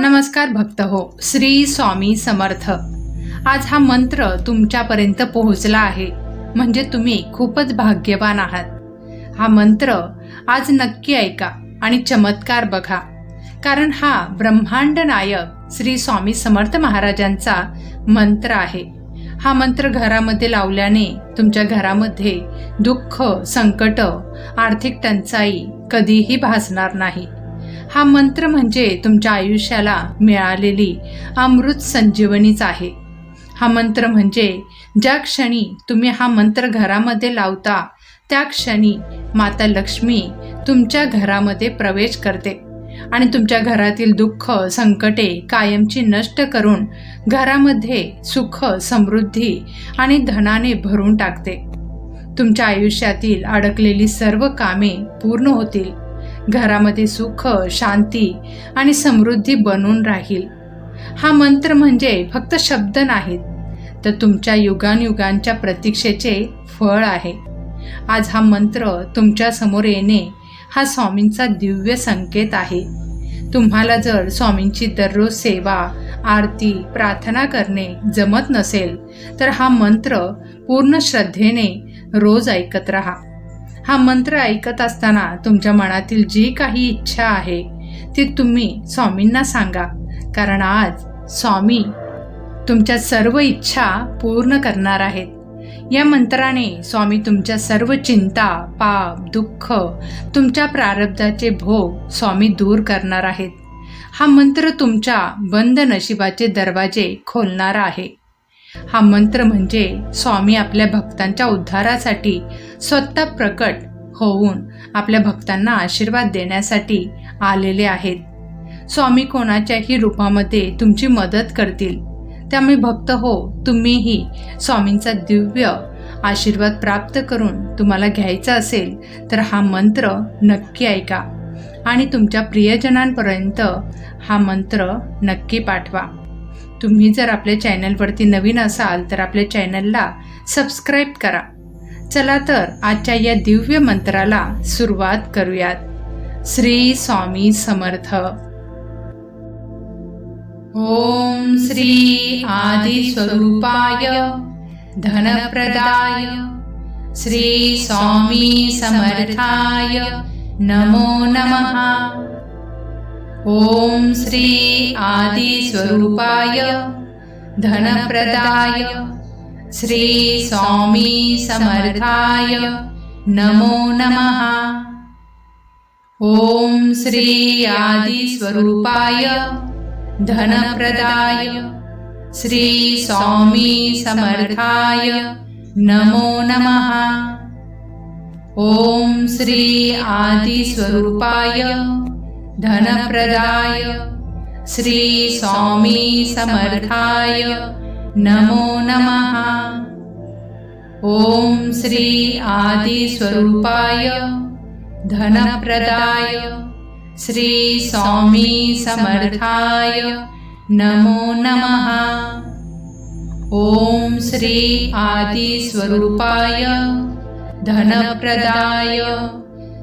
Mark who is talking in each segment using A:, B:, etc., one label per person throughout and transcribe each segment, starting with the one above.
A: नमस्कार भक्त हो, श्री स्वामी समर्थ। आज हा मंत्र तुमच्यापर्यंत पोहोचला आहे म्हणजे तुम्ही खूपच भाग्यवान आहात। हा मंत्र आज नक्की ऐका आणि चमत्कार बघा, कारण हा ब्रह्मांड नायक श्री स्वामी समर्थ महाराजांचा मंत्र आहे। हा मंत्र घरामध्ये लावल्याने तुमच्या घरामध्ये दुःख, संकट, आर्थिक टंचाई कधीही भासणार नाही। हा मंत्र म्हणजे तुमच्या आयुष्याला मिळालेली अमृत संजीवनीच आहे। हा मंत्र म्हणजे ज्या क्षणी तुम्ही हा मंत्र घरामध्ये लावता त्या क्षणी माता लक्ष्मी तुमच्या घरामध्ये प्रवेश करते आणि तुमच्या घरातील दुःख, संकटे कायमची नष्ट करून घरामध्ये सुख, समृद्धी आणि धनाने भरून टाकते। तुमच्या आयुष्यातील अडकलेली सर्व कामे पूर्ण होतील। घरामध्ये सुख, शांती आणि समृद्धी बनून राहील। हा मंत्र म्हणजे फक्त शब्द नाहीत, तर तुमच्या युगानुयुगांच्या प्रतीक्षेचे फळ आहे। आज हा मंत्र तुमच्या समोर येणे हा स्वामींचा दिव्य संकेत आहे। तुम्हाला जर स्वामींची दररोज सेवा, आरती, प्रार्थना करणे जमत नसेल तर हा मंत्र पूर्ण श्रद्धेने रोज ऐकत राहा। हा मंत्र ऐकत असताना तुमच्या मनातील जी काही इच्छा आहे ती तुम्ही स्वामींना सांगा, कारण आज स्वामी तुमच्या सर्व इच्छा पूर्ण करणार आहेत। या मंत्राने स्वामी तुमच्या सर्व चिंता, पाप, दुःख, तुमच्या प्रारब्धाचे भोग स्वामी दूर करणार आहेत। हा मंत्र तुमच्या बंद नशिबाचे दरवाजे खोलणारा आहे। हा मंत्र म्हणजे स्वामी आपल्या भक्तांच्या उद्धारासाठी स्वतः प्रकट होऊन आपल्या भक्तांना आशीर्वाद देण्यासाठी आलेले आहेत। स्वामी कोणाच्याही रूपामध्ये तुमची मदत करतील। त्यामुळे भक्त हो, तुम्हीही स्वामींचा दिव्य आशीर्वाद प्राप्त करून तुम्हाला घ्यायचा असेल तर हा मंत्र नक्की ऐका आणि तुमच्या प्रियजनांपर्यंत हा मंत्र नक्की पाठवा। तुम्ही जर आपल्या चॅनलवरती नवीन असाल तर आपल्या चॅनलला सबस्क्राईब करा। चला तर आजच्या या दिव्य मंत्राला सुरुवात करूयात। श्री स्वामी समर्थ। ओम श्री आदि स्वरूपाय धनप्रदाय श्री स्वामी समर्थाय नमो नमः। ओम श्री आदि स्वरूपाय धनप्रदाय श्री स्वामी समर्थाय नमो नमः। ओम श्री आदि स्वरूपाय धनप्रदाय श्री स्वामी समर्थाय नमो नमः। ओम श्री आदि स्वरूपाय धनप्रदाय श्री स्वामी समर्थाय नमो नमः। ओम श्री आदि स्वरूपाय धनप्रदाय श्री स्वामी समर्थाय नमो नमः। ओम श्री आदि स्वरूपाय धनप्रदाय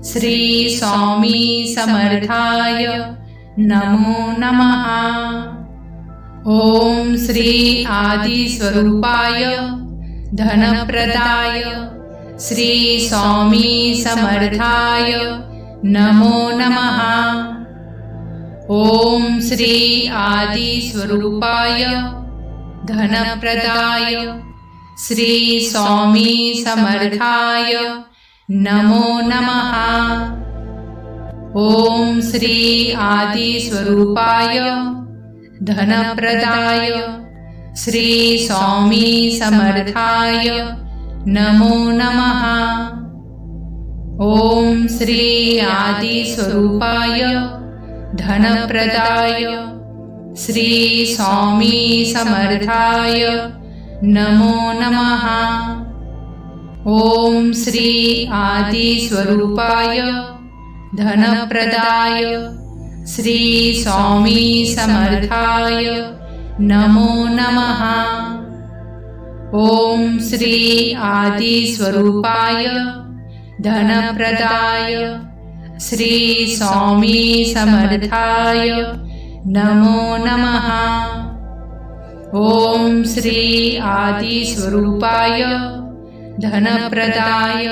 A: श्री स्वामी समर्थाय नमो नमः। ओम श्री आदि स्वरूपाय धनप्रदाय श्री स्वामी समर्थाय नमो नमः। ओम श्री आदि स्वरूपाय धनप्रदाय श्री स्वामी समर्थाय नमो नमः। ओम श्री आदि स्वरूपाय धनप्रदाय श्री स्वामी समर्थाय नमो नमः। ओम श्री आदि स्वरूपाय धनप्रदाय श्री स्वामी समर्थाय नमो नमः। ओम श्री आदि स्वरूपाय धनप्रदाय श्री स्वामी समर्थाय नमो नमः। ओम श्री आदि स्वरूपाय धनप्रदाय श्री स्वामी समर्थाय नमो नमः। ॐ श्री आदिस्वरूपाय धनप्रदाय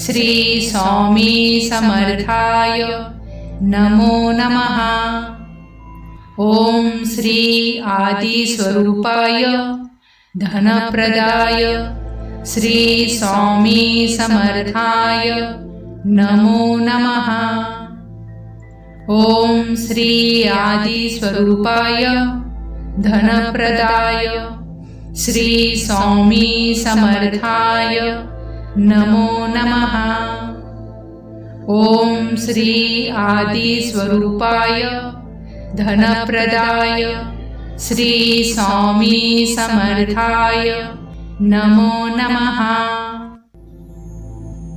A: श्री स्वामी समर्थाय नमो नमः। ॐ श्री आदिस्वरूपाय धनप्रदाय श्री स्वामी समर्थाय नमो नमः। ॐ श्री आदिस्वरूपाय धनप्रदाय श्री स्वामी समर्थाय नमो नमः। ॐ श्री आदिस्वरूपाय धनप्रदाय श्री स्वामी समर्थाय नमो नमः।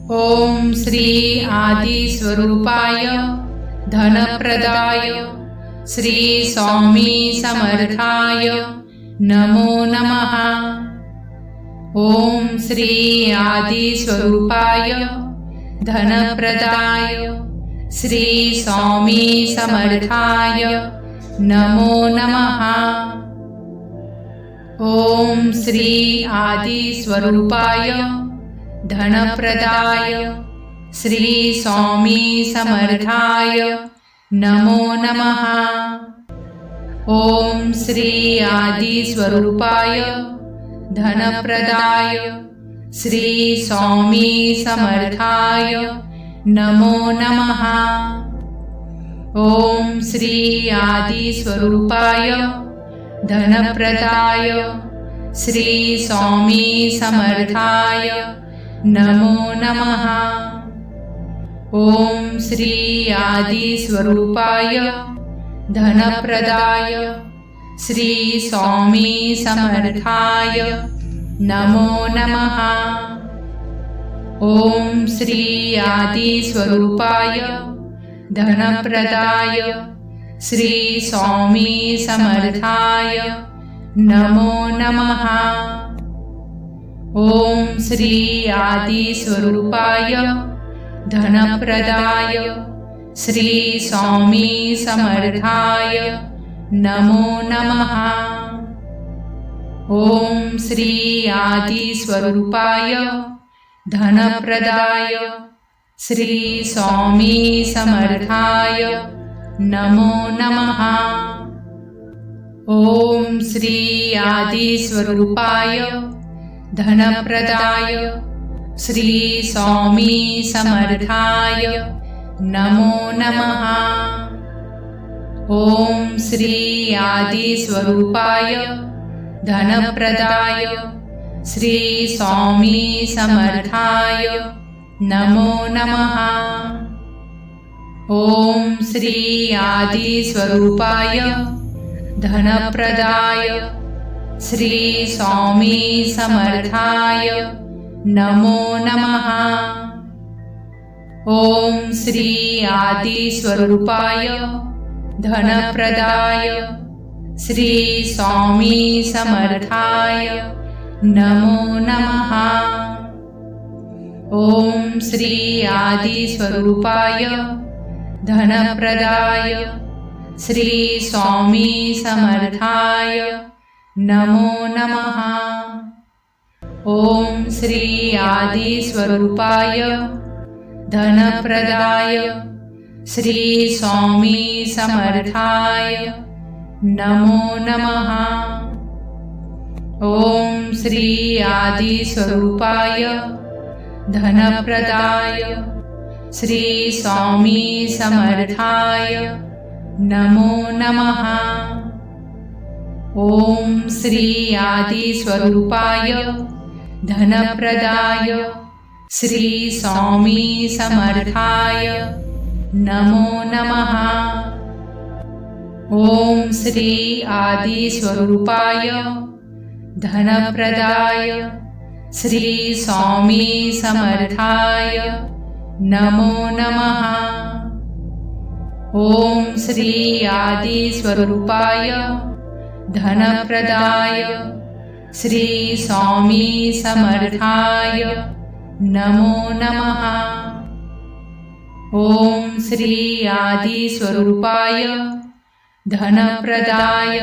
A: ॐ श्री आदिस्वरूपाय धनप्रदाय श्री स्वामी समर्थाय नमो नमः। ॐ श्री आदिस्वरूपाय धनप्रदाय श्री स्वामी समर्थाय नमो नमः। ॐ श्री आदिस्वरूपाय धनप्रदाय श्री स्वामी समर्थाय नमो नमः। ॐ श्री आदिस्वरूपाय धनप्रदाय श्री स्वामी समर्थाय नमो नमः। ॐ श्री आदिस्वरूपाय धनप्रदाय श्री स्वामी समर्थाय नमो नमः। ॐ श्री आदिस्वरूपाय धनप्रदाय श्री स्वामी समर्थाय नमो नमः। ॐ श्री आदिस्वरूपाय धनप्रदाय श्री स्वामी समर्थाय नमो नमः। ॐ श्री आदिस्वरूपाय धनप्रदाय श्री स्वामी समर्थाय नमो नमः। ॐ श्री आदिस्वरूपाय धनप्रदाय श्री स्वामी समर्थाय नमो नमः। ॐ श्री आदिस्वरूपाय धनप्रदाय श्री स्वामी समर्थाय नमो नमः। ॐ श्री आदिस्वरूपाय धनप्रदाय श्री स्वामी समर्थाय नमो नमः। ॐ श्री आदिस्वरूपाय धनप्रदाय श्री स्वामी समर्थाय नमो नमः। ॐ श्री आदिस्वरूपाय धनप्रदाय श्री स्वामी समर्थाय नमो नमः। ॐ श्री आदिस्वरूपाय धनप्रदाय श्री स्वामी समर्थाय नमो नमः। ॐ श्री आदिस्वरूपाय धनप्रदाय श्री स्वामी समर्थाय नमो नमः। ॐ श्री आदिस्वरूपाय धनप्रदाय श्री स्वामी समर्थाय नमो नमः। ॐ श्री आदिस्वरूपाय धनप्रदाय श्री स्वामी समर्थाय नमो नमः। ॐ श्री आदिस्वरूपाय धनप्रदाय श्री स्वामी समर्थाय नमो नमः। ॐ श्री आदिस्वरूपाय धनप्रदाय श्री स्वामी समर्थाय नमो नमः। ॐ श्री आदिस्वरूपाय धनप्रदाय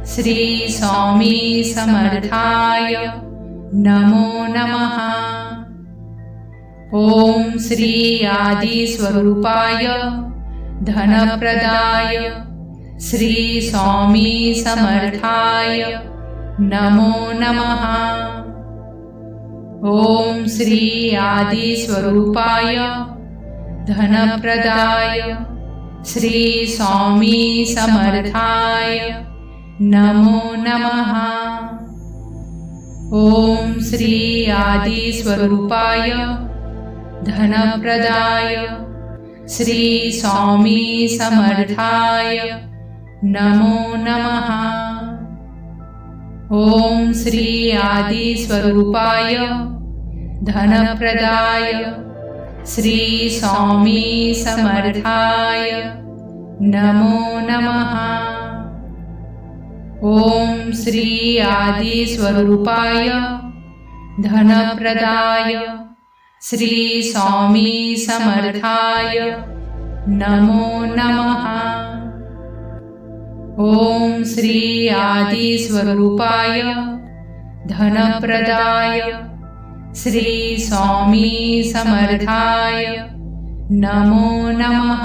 A: श्री स्वामी समर्थाय नमो नमः। ओम श्री आदि स्वरूपाय धनप्रदाय श्री स्वामी समर्थाय नमो नमः। ओम श्री आदि स्वरूपाय धनप्रदाय श्री स्वामी समर्थाय नमो नमः। ओम श्री आदि स्वरूपाय धनप्रदाय श्री स्वामी समर्थाय नमो नमः। ओम श्री आदि स्वरूपाय धनप्रदाय श्री स्वामी समर्थाय नमो नमः। ओम श्री आदि स्वरूपाय धनप्रदाय श्री स्वामी समर्थाय नमो नमः। ओम श्री आदि स्वरूपाय धनप्रदाय श्री स्वामी समर्थाय नमो नमः।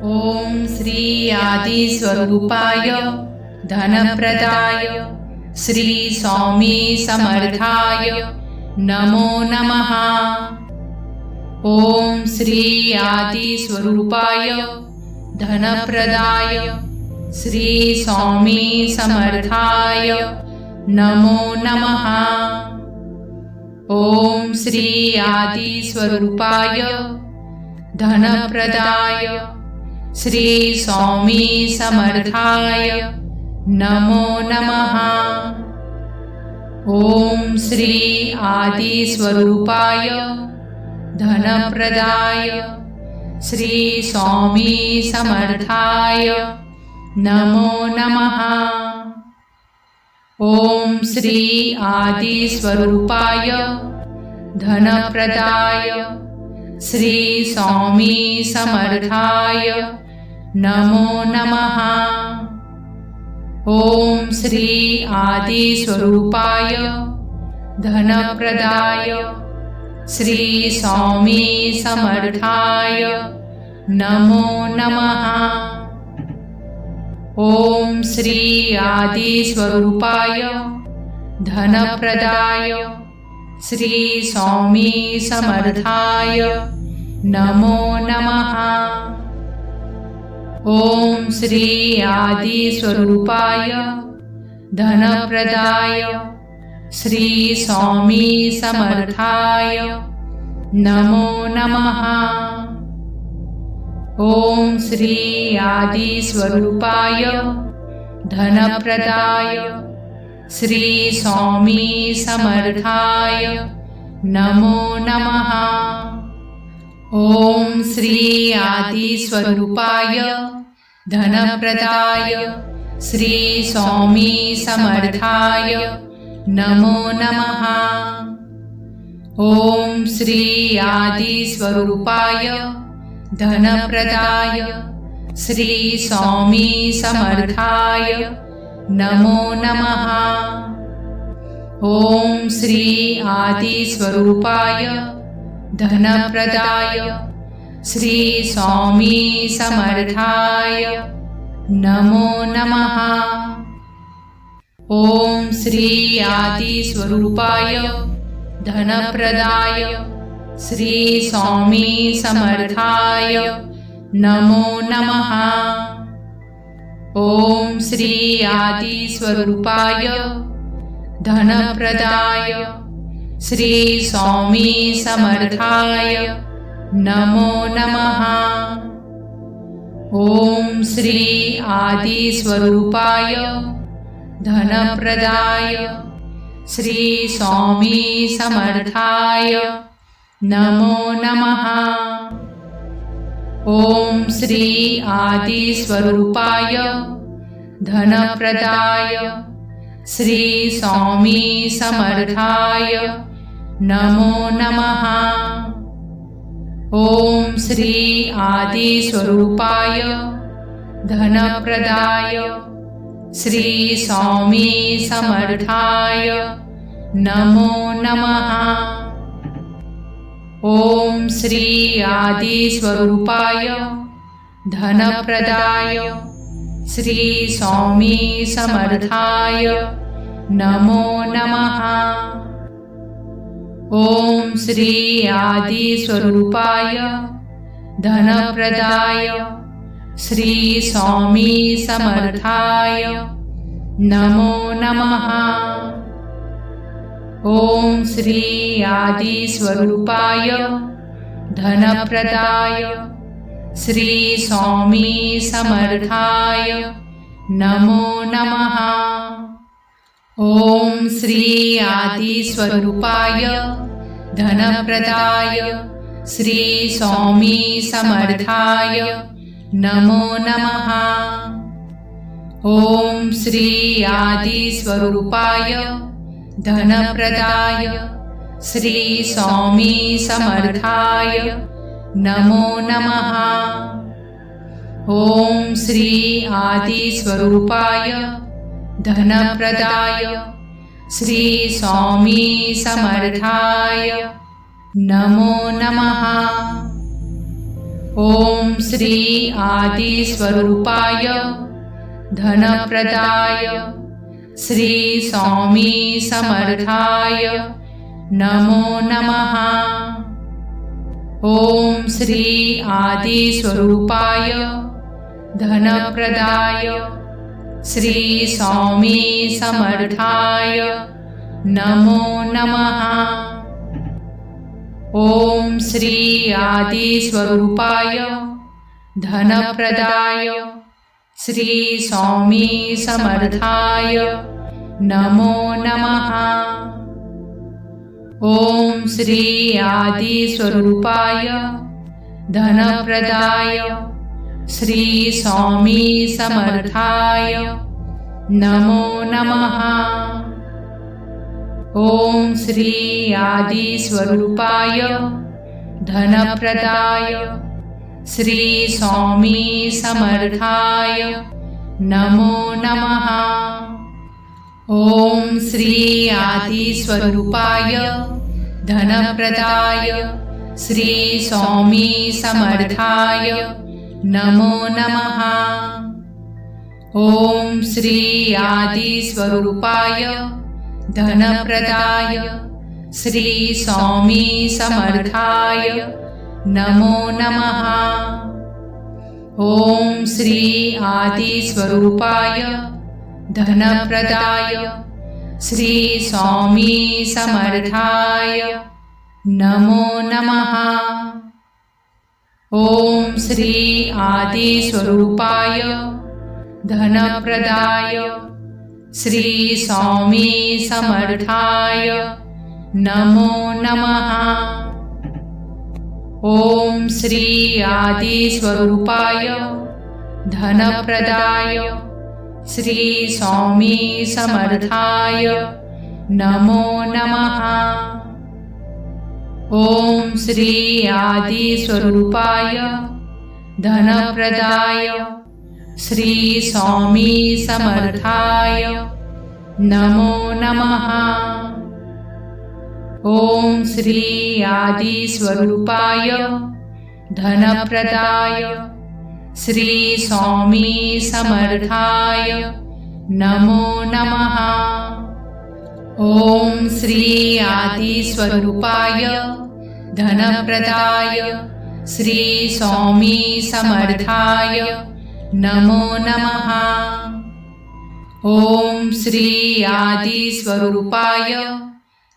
A: ओम श्री आदि स्वरूपाय धनप्रदाय श्री स्वामी समर्थाय नमो नमः। ओम श्री आदि स्वरूपाय धनप्रदाय श्री स्वामी समर्थाय नमो नमः। ओम श्री आदि स्वरूपाय धनप्रदाय श्री स्वामी समर्थाय नमो नमः। ओम श्री आदि स्वरूपाय धनप्रदाय श्री स्वामी समर्थाय नमो नमः। ओम श्री आदि स्वरूपाय धनप्रदाय श्री स्वामी समर्थाय नमो नमः। ओम श्री आदि स्वरूपाय धनप्रदाय श्री स्वामी समर्थाय नमो नमः। ओम श्री आदि स्वरूपाय धनप्रदाय श्री स्वामी समर्थाय नमो नमः। ओम श्री आदि स्वरूपाय धनप्रदाय श्री स्वामी समर्थाय नमो नमः। ओम श्री आदि स्वरूपाय धनप्रदाय श्री स्वामी समर्थाय नमो नमः। ओम श्री आदि स्वरूपाय धनप्रदाय श्री स्वामी समर्थाय नमो नमः। ओम श्री आदि स्वरूपाय धनप्रदाय श्री स्वामी समर्थाय नमो नमः। ओम श्री आदि स्वरूपाय धनप्रदाय श्री स्वामी समर्थाय नमो नमः। ओम श्री आदि स्वरूपाय धनप्रदाय श्री स्वामी समर्थाय नमो नमः। ओम श्री आदि स्वरूपाय धनप्रदाय श्री स्वामी समर्थाय नमो नमः। ओम श्री आदि स्वरूपाय धनप्रदाय श्री स्वामी समर्थाय नमो नमः। ओम श्री आदि स्वरूपाय धनप्रदाय श्री स्वामी समर्थाय नमो नमः। ओम श्री आदि स्वरूपाय धनप्रदाय श्री स्वामी समर्थाय नमो नमः। ओम श्री आदि स्वरूपाय धनप्रदाय श्री स्वामी समर्थाय नमो नमः। ओम श्री आदि स्वरूपाय धनप्रदाय श्री स्वामी समर्थाय नमो नमः। ओम श्री आदि स्वरूपाय धनप्रदाय श्री स्वामी समर्थाय नमो नमः। ओम श्री आदि स्वरूपाय धनप्रदाय श्री स्वामी समर्थाय नमो नमः। ओम श्री आदि स्वरूपाय धनप्रदाय श्री स्वामी समर्थाय नमो नमः। ओम श्री आदि स्वरूपाय धनप्रदाय श्री स्वामी समर्थाय नमो नमः। ओम श्री आदि स्वरूपाय धनप्रदाय श्री स्वामी समर्थाय नमो नमः। ओम श्री आदि स्वरूपाय धनप्रदाय श्री स्वामी समर्थाय नमो नमः। ओम श्री आदि स्वरूपाय धनप्रदाय श्री स्वामी समर्थाय नमो नमः। ओम श्री आदि स्वरूपाय धनप्रदाय श्री स्वामी समर्थाय नमो नमः। ओम श्री आदि स्वरूपाय धनप्रदाय श्री स्वामी समर्थाय नमो नमः। ओम श्री आदि स्वरूपाय धनप्रदाय श्री स्वामी समर्थाय नमो नमः। ओम श्री आदि स्वरूपाय धनप्रदाय श्री स्वामी समर्थाय नमो नमः। ओम श्री आदि स्वरूपाय धनप्रदाय श्री स्वामी समर्थाय नमो नमः। ओम श्री आदि स्वरूपाय धनप्रदाय श्री स्वामी समर्थाय नमो नमः। ओम श्री आदि स्वरूपाय धनप्रदाय श्री स्वामी समर्थाय नमो नमः। ओम श्री आदि स्वरूपाय धनप्रदाय श्री स्वामी समर्थाय नमो नमः। ओम श्री आदि स्वरूपाय धनप्रदाय श्री स्वामी समर्थाय नमो नमः। ओम श्री आदि स्वरूपाय धनप्रदाय श्री स्वामी समर्थाय नमो नमः। ओम श्री आदि स्वरूपाय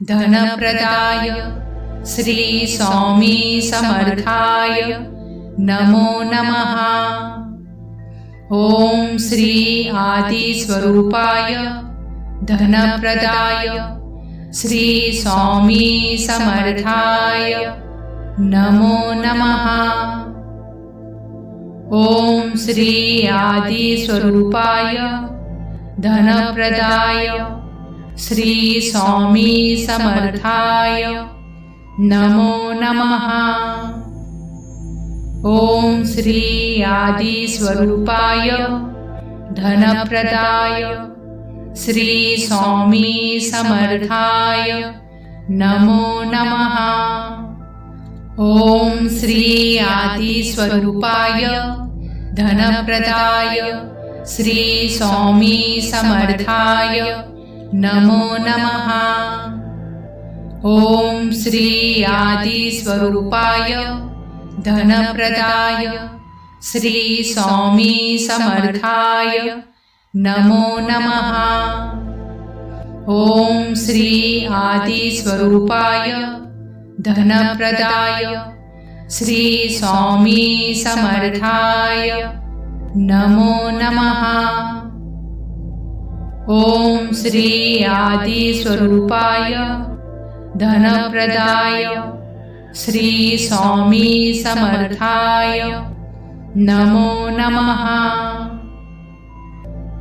A: धनप्रदाय श्री स्वामी समर्थाय नमो नमः। ओम श्री आदि स्वरूपाय धनप्रदाय श्री स्वामी समर्थाय नमो नमः। ओम श्री आदि स्वरूपाय धनप्रदाय श्री स्वामी समर्थाय नमो नमः। ओम श्री आदि स्वरूपाय धनप्रदाय श्री स्वामी समर्थाय नमो नमः। ओम श्री आदि स्वरूपाय धनप्रदाय श्री स्वामी समर्थाय नमो नमः। ओम श्री आदि स्वरूपाय धनप्रदाय श्री स्वामी समर्थाय नमो नमः। ओम श्री आदि स्वरूपाय धनप्रदाय श्री स्वामी समर्थाय नमो नमः। ओम श्री आदि स्वरूपाय धनप्रदाय श्री स्वामी समर्थाय नमो नमः।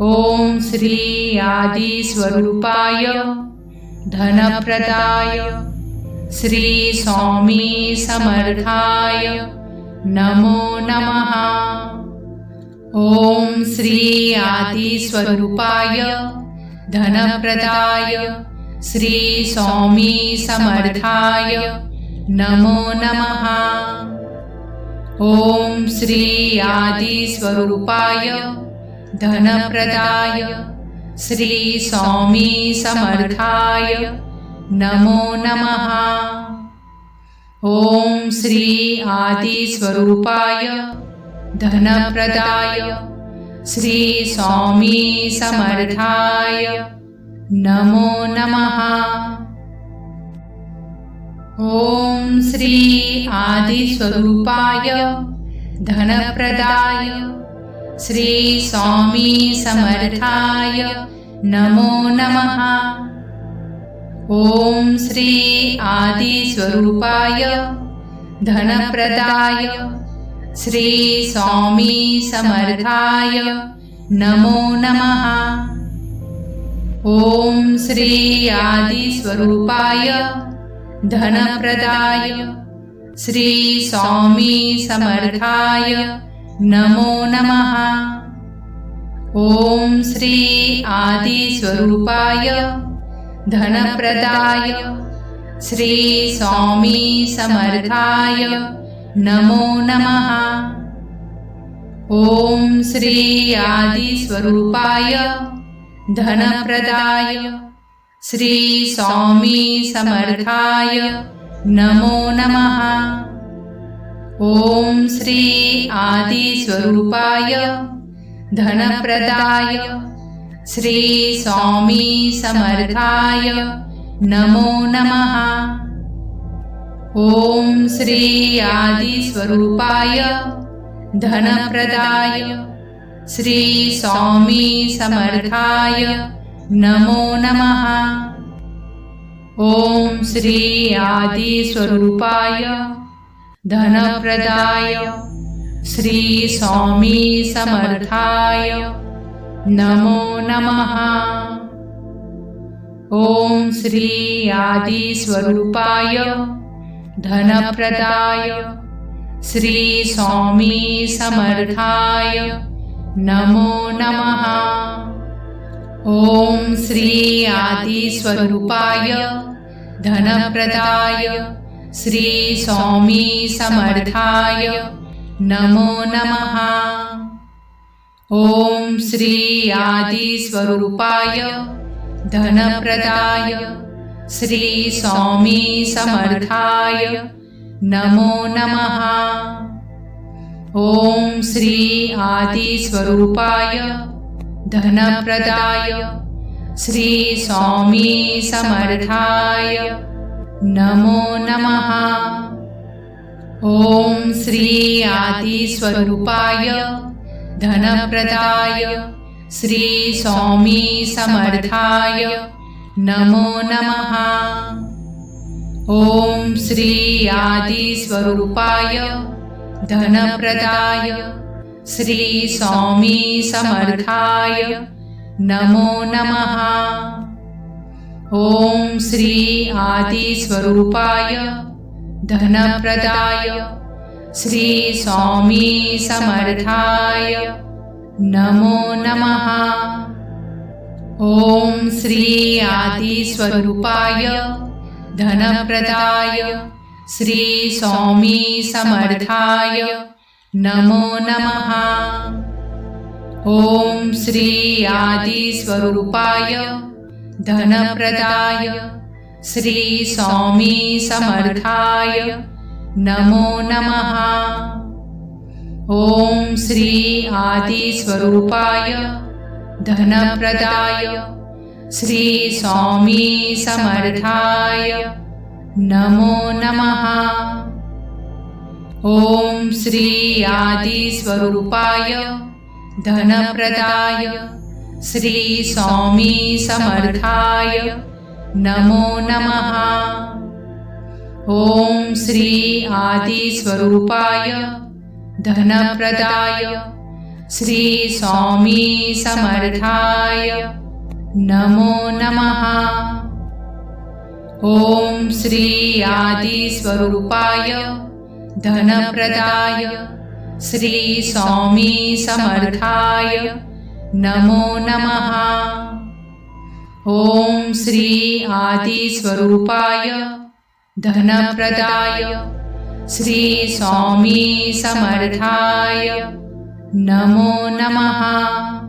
A: ओम श्री आदि स्वरूपाय धनप्रदाय श्री स्वामी समर्थाय नमो नमः। ओम श्री आदि स्वरूपाय धनप्रदाय श्री स्वामी समर्थाय नमो नमः। ओम श्री आदि स्वरूपाय धनप्रदाय श्री स्वामी समर्थाय नमो नमः। ओम श्री आदि स्वरूपाय धनप्रदाय श्री स्वामी समर्थाय नमो नमः। ओम श्री आदि स्वरूपाय धनप्रदाय श्री स्वामी समर्थाय नमो नमः। ओम श्री आदि स्वरूपाय धनप्रदाय श्री स्वामी समर्थाय नमो नमः। ओम श्री आदि स्वरूपाय धनप्रदाय श्री स्वामी समर्थाय नमो नमः। ओम श्री आदि स्वरूपाय धनप्रदाय श्री स्वामी समर्थाय नमो नमः। ओम श्री आदि स्वरूपाय धनप्रदाय श्री स्वामी समर्थाय नमो नमः। ओम श्री आदि स्वरूपाय धनप्रदाय श्री स्वामी समर्थाय नमो नमः। ओम श्री आदि स्वरूपाय धनप्रदाय श्री स्वामी समर्थाय नमो नमः। ओम श्री आदि स्वरूपाय धनप्रदाय श्री स्वामी समर्थाय नमो नमः। ओम श्री आदि स्वरूपाय धनप्रदाय श्री स्वामी समर्थाय नमो नमः। ओम श्री आदि स्वरूपाय धनप्रदाय श्री स्वामी समर्थाय नमो नमः। ओम श्री आदि स्वरूपाय धनप्रदाय श्री स्वामी समर्थाय नमो नमः। ओम श्री आदि स्वरूपाय धनप्रदाय श्री स्वामी समर्थाय नमो नमः। ओम श्री आदि स्वरूपाय धनप्रदाय श्री स्वामी समर्थाय नमो नमः। ओम श्री आदि स्वरूपाय धनप्रदाय श्री स्वामी समर्थाय नमो नमः। ओम श्री आदि स्वरूपाय धनप्रदाय श्री स्वामी समर्थाय नमो नमः। ओम श्री आदि स्वरूपाय धनप्रदाय श्री स्वामी समर्थाय नमो नमः। ओम श्री आदि स्वरूपाय धनप्रदाय श्री स्वामी समर्थाय नमो नमः। ओम श्री आदि स्वरूपाय धनप्रदाय श्री स्वामी समर्थाय नमो नमः। ओम श्री आदि स्वरूपाय धनप्रदाय श्री स्वामी समर्थाय नमो नमः। ओम श्री आदि स्वरूपाय धनप्रदाय श्री स्वामी समर्थाय नमो नमः। ओम श्री आदि स्वरूपाय धनप्रदाय श्री स्वामी समर्थाय नमो नमः। ओम श्री आदि स्वरूपाय धनप्रदाय श्री स्वामी समर्थाय नमो नमः।